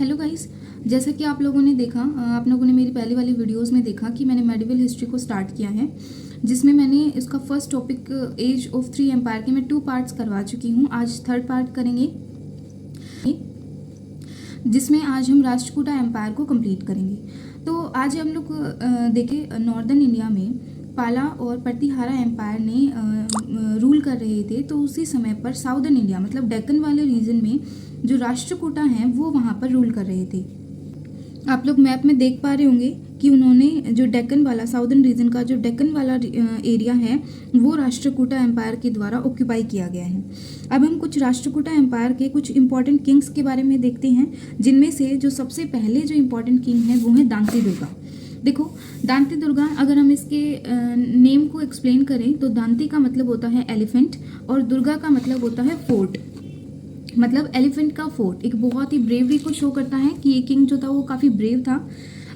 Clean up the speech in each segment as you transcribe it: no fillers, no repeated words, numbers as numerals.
Hello guys. जैसा कि आप लोगों ने देखा, आप लोगों ने मेरी पहले वाली वीडियोस में देखा कि मैंने मेडिवल हिस्ट्री को स्टार्ट किया है, जिसमें मैंने इसका first topic age of 3 empire के मैं 2 पार्ट्स करवा चुकी हूँ। आज थर्ड पार्ट करेंगे, जिसमें आज हम राष्ट्रकूटा एम्पायर को कंप्लीट करेंगे। तो आज हम लोग देखें, नॉर्दर्न इंडिया में पाला और प्रतिहारा एम्पायर ने रूल कर रहे थे। तो उसी समय पर साउदर्न इंडिया मतलब डेक्कन वाले रीजन में जो राष्ट्रकूटा हैं वो वहाँ पर रूल कर रहे थे। आप लोग मैप में देख पा रहे होंगे कि उन्होंने जो डेक्कन वाला साउदर्न रीजन का जो डेक्कन वाला एरिया है वो राष्ट्रकूटा एम्पायर के द्वारा ऑक्यूपाई किया गया है। अब हम कुछ राष्ट्रकूटा एम्पायर के कुछ इंपॉर्टेंट किंग्स के बारे में देखते हैं, जिनमें से जो सबसे पहले जो इंपॉर्टेंट किंग है वो है दांती दुर्गा। देखो, दांती दुर्गा, अगर हम इसके नेम को एक्सप्लेन करें तो दांती का मतलब होता है एलिफेंट और दुर्गा का मतलब होता है फोर्ट, मतलब एलिफेंट का फोर्ट। एक बहुत ही ब्रेवरी को शो करता है कि ये किंग जो था वो काफ़ी ब्रेव था।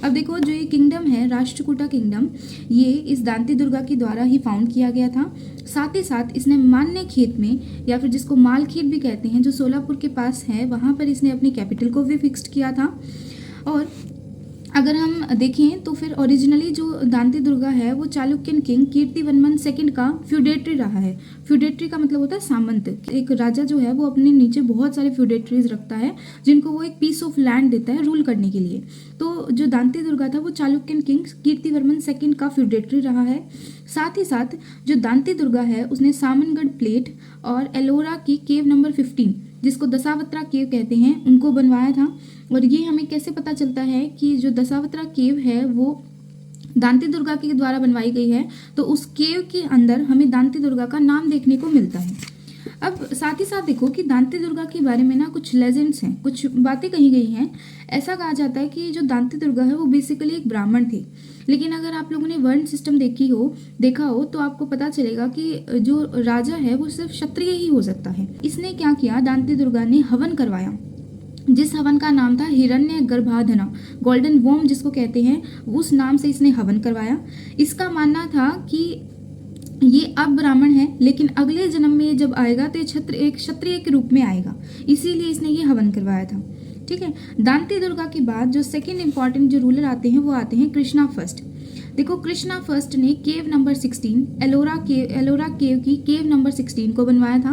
अब देखो, जो ये किंगडम है राष्ट्रकूटा किंगडम, ये इस दांती दुर्गा के द्वारा ही फाउंड किया गया था। साथ ही साथ इसने मान्य खेत में, या फिर जिसको माल खेत भी कहते हैं, जो सोलापुर के पास है, वहाँ पर इसने अपनी कैपिटल को भी फिक्स्ड किया था। और अगर हम देखें तो फिर ओरिजिनली जो दांती दुर्गा है वो चालुक्यन किंग कीर्तिवर्मन सेकंड का फ्यूडेटरी रहा है। फ्यूडेटरी का मतलब होता है सामंत। एक राजा जो है वो अपने नीचे बहुत सारे फ्यूडेटरीज रखता है, जिनको वो एक पीस ऑफ लैंड देता है रूल करने के लिए। तो जो दांती दुर्गा था वो चालुक्यन किंग कीर्तिवर्मन सेकंड का फ्यूडेटरी रहा है। साथ ही साथ जो दांती दुर्गा है उसने सामनगढ़ प्लेट और एलोरा की केव नंबर 15, जिसको दशावत्रा केव कहते हैं, उनको बनवाया था। और ये हमें कैसे पता चलता है कि जो दशावत्रा केव है वो दांती दुर्गा के द्वारा बनवाई गई है, तो उस केव के अंदर हमें दांती दुर्गा का नाम देखने को मिलता है। अब साथ ही साथ देखो कि दांती दुर्गा के बारे में ना कुछ लेजेंड्स हैं, कुछ बातें कही गई हैं। ऐसा कहा जाता है कि जो दांती दुर्गा है वो बेसिकली एक ब्राह्मण थे, लेकिन अगर आप लोगों ने वर्ण सिस्टम देखा हो तो आपको पता चलेगा कि जो राजा है वो सिर्फ क्षत्रिय ही हो सकता है। इसने क्या किया, दांती दुर्गा ने हवन करवाया, जिस हवन का नाम था हिरण्य गर्भाधना, गोल्डन वोम जिसको कहते हैं, उस नाम से इसने हवन करवाया। इसका मानना था कि ये अब ब्राह्मण है, लेकिन अगले जन्म में जब आएगा तो ये एक क्षत्रिय के रूप में आएगा, इसीलिए इसने ये हवन करवाया था। ठीक है। दांती दुर्गा के बाद जो सेकंड इंपॉर्टेंट जो रूलर आते हैं वो आते हैं कृष्णा फर्स्ट। देखो, कृष्णा फर्स्ट ने केव नंबर 16 एलोरा केव की केव नंबर 16 को बनवाया था।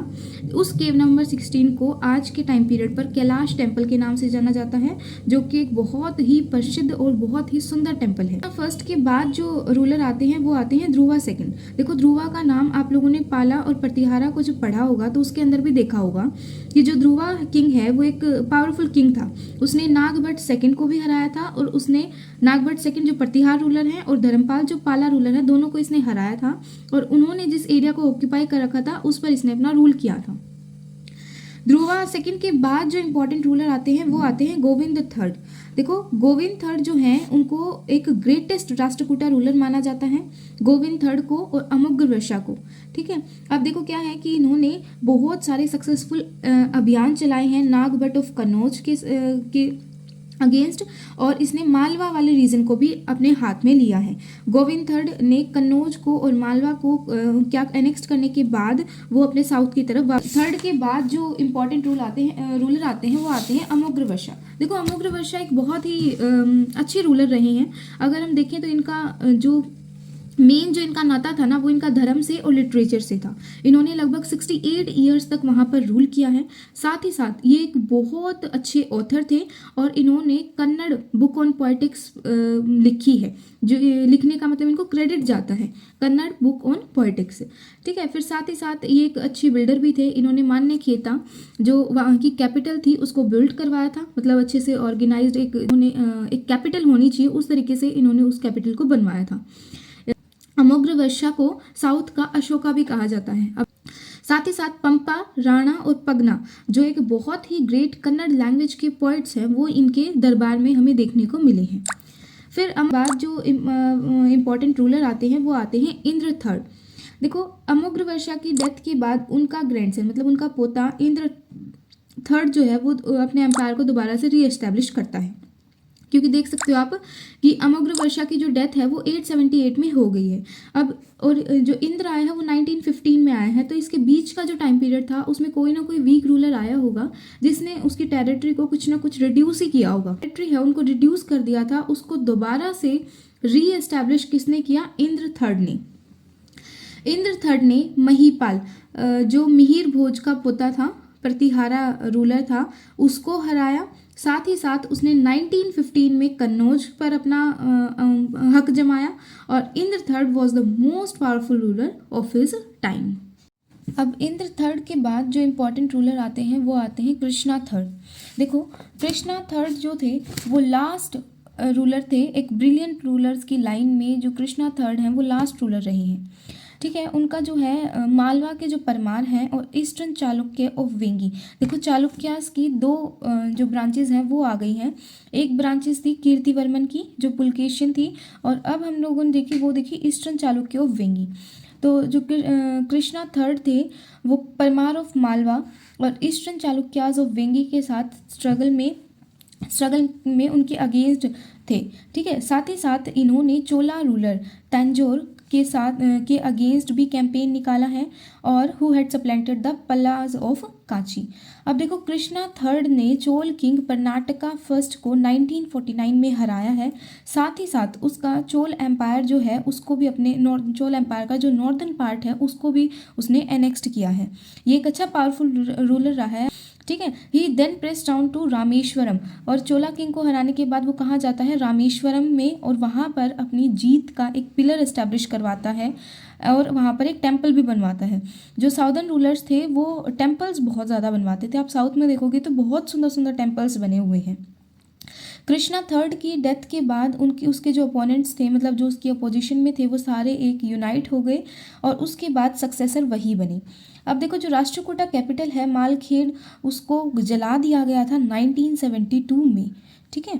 उस केव नंबर 16 को आज के टाइम पीरियड पर कैलाश टेम्पल के नाम से जाना जाता है, जो कि एक बहुत ही प्रसिद्ध और बहुत ही सुंदर टेम्पल है। फर्स्ट के बाद जो रूलर आते हैं वो आते हैं ध्रुवा सेकंड। देखो, ध्रुवा का नाम आप लोगों ने पाला और प्रतिहारा को जो पढ़ा होगा तो उसके अंदर भी देखा होगा कि जो ध्रुवा किंग है वो एक पावरफुल किंग था। उसने नागभट्ट सेकंड को भी हराया था, और उसने नागभट्ट सेकंड जो प्रतिहार रूलर है और धर्मपाल जो पाला रूलर है, दोनों को इसने हराया था। और उन्होंने जिस एरिया को ऑक्यूपाई कर रखा था उस पर इसने अपना रूल किया था। ध्रुवा सेकंड के बाद जो इंपॉर्टेंट रूलर आते हैं वो आते हैं गोविंद थर्ड। देखो, गोविंद थर्ड जो हैं उनको एक ग्रेटेस्ट राष्ट्रकूटा रूलर माना जाता है, गोविंद थर्ड को और अमोघवर्षा को। ठीक है। अब देखो क्या है कि इन्होंने बहुत सारे सक्सेसफुल अभियान चलाए हैं नागभट्ट ऑफ कन्नौज के अगेंस्ट, और इसने मालवा वाले रीजन को भी अपने हाथ में लिया है। गोविंद थर्ड ने कन्नौज को और मालवा को क्या एनेक्स्ट करने के बाद वो अपने साउथ की तरफ। थर्ड के बाद जो इंपॉर्टेंट रूलर आते हैं वो आते हैं अमोघवर्षा। देखो, अमोघवर्षा एक बहुत ही अच्छे रूलर रहे हैं। अगर हम देखें तो इनका जो मेन जो इनका नाता था ना वो इनका धर्म से और लिटरेचर से था। इन्होंने लगभग 68 ईयर्स तक वहाँ पर रूल किया है। साथ ही साथ ये एक बहुत अच्छे ऑथर थे, और इन्होंने कन्नड़ बुक ऑन पॉलिटिक्स लिखी है, जो लिखने का मतलब इनको क्रेडिट जाता है, कन्नड़ बुक ऑन पॉलिटिक्स। ठीक है। फिर साथ ही साथ ये एक अच्छे बिल्डर भी थे। इन्होंने मान्य खेता जो वहाँ की कैपिटल थी उसको बिल्ड करवाया था, मतलब अच्छे से ऑर्गेनाइज्ड एक कैपिटल होनी चाहिए उस तरीके से इन्होंने उस कैपिटल को बनवाया था। अमोघवर्षा को साउथ का अशोका भी कहा जाता है। अब साथ ही साथ पंपा, राणा और पगना जो एक बहुत ही ग्रेट कन्नड़ लैंग्वेज के पोइट्स हैं वो इनके दरबार में हमें देखने को मिले हैं। फिर बाद जो इम्पोर्टेंट रूलर आते हैं वो आते हैं इंद्र थर्ड। देखो, अमोघवर्षा की डेथ के बाद उनका ग्रैंडसन मतलब उनका पोता इंद्र थर्ड जो है वो अपने एम्पायर को दोबारा से रीएस्टैब्लिश करता है। क्योंकि देख सकते हो आप कि अमोघवर्षा की जो डेथ है वो 878 में हो गई है। अब और जो इंद्र आया है वो 1915 में आया है, तो इसके बीच का जो टाइम पीरियड था उसमें कोई ना कोई वीक रूलर आया होगा जिसने उसकी टेरिटरी को कुछ ना कुछ रिड्यूस ही किया होगा। टेरिटरी है उनको रिड्यूस कर दिया था, उसको दोबारा से री एस्टैब्लिश किसने किया? इंद्र थर्ड ने। इंद्र थर्ड ने महीपाल जो मिहिर भोज का पोता था, प्रतिहारा रूलर था, उसको हराया। साथ ही साथ उसने 1915 में कन्नौज पर अपना हक जमाया और Indra third was the most powerful ruler of his time. अब इंद्र थर्ड के बाद जो इम्पोर्टेंट रूलर आते हैं वो आते हैं कृष्णा थर्ड। देखो कृष्णा थर्ड जो थे वो लास्ट रूलर थे, एक ब्रिलियंट रूलर्स की लाइन में जो कृष्णा थर्ड हैं वो लास्ट रूलर रहे हैं। ठीक है, उनका जो है मालवा के जो परमार हैं और ईस्टर्न चालुक्य ऑफ वेंगी। देखो चालुक्यास की दो जो ब्रांचेस हैं वो आ गई हैं। एक ब्रांचेस थी कीर्तिवर्मन की जो पुलकेशियन थी, और अब हम लोगों ने देखी वो देखी ईस्टर्न चालुक्य ऑफ वेंगी। तो जो कृष्णा थर्ड थे वो परमार ऑफ मालवा और ईस्टर्न चालुक्यास ऑफ वेंगी के साथ स्ट्रगल में उनके अगेंस्ट थे। ठीक है, साथ ही साथ इन्होंने चोला रूलर तंजौर के साथ के अगेंस्ट भी कैंपेन निकाला है और who had supplanted the Pallavas of Kanchi. अब देखो कृष्णा थर्ड ने चोल किंग कर्नाटका फर्स्ट को 1949 में हराया है। साथ ही साथ उसका चोल एम्पायर जो है उसको भी अपने चोल एम्पायर का जो नॉर्दर्न पार्ट है उसको भी उसने एनेक्स्ट किया है। ये एक अच्छा पावरफुल रूलर रहा है। ठीक है, he then press down to Rameswaram, और चोला किंग को हराने के बाद वो कहाँ जाता है? रामेश्वरम में, और वहाँ पर अपनी जीत का एक पिलर एस्टैब्लिश करवाता है और वहाँ पर एक टेम्पल भी बनवाता है। जो साउदर्न रूलर्स थे वो टेम्पल्स बहुत ज़्यादा बनवाते थे। आप साउथ में देखोगे तो बहुत सुंदर सुंदर टेम्पल्स बने हुए हैं। कृष्णा थर्ड की डेथ के बाद उसके जो अपोनेंट्स थे, मतलब जो उसकी अपोजिशन में थे, वो सारे एक यूनाइट हो गए और उसके बाद सक्सेसर वही बने। अब देखो जो राष्ट्रकूटा कैपिटल है मालखेड़, उसको जला दिया गया था 1972 में। ठीक है।